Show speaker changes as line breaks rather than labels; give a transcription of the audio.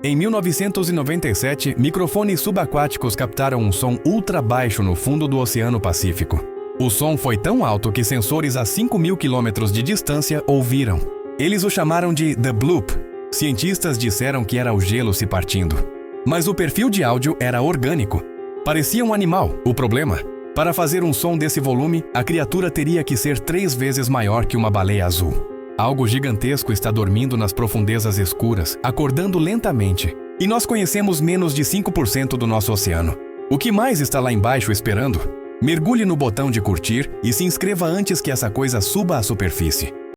Em 1997, microfones subaquáticos captaram um som ultra baixo no fundo do Oceano Pacífico. O som foi tão alto que sensores a 5.000 quilômetros de distância ouviram. Eles o chamaram de The Bloop. Cientistas disseram que era o gelo se partindo. Mas o perfil de áudio era orgânico. Parecia um animal. O problema? Para fazer um som desse volume, a criatura teria que ser 3 vezes maior que uma baleia azul. Algo gigantesco está dormindo nas profundezas escuras, acordando lentamente. E nós conhecemos menos de 5% do nosso oceano. O que mais está lá embaixo esperando? Mergulhe no botão de curtir e se inscreva antes que essa coisa suba à superfície.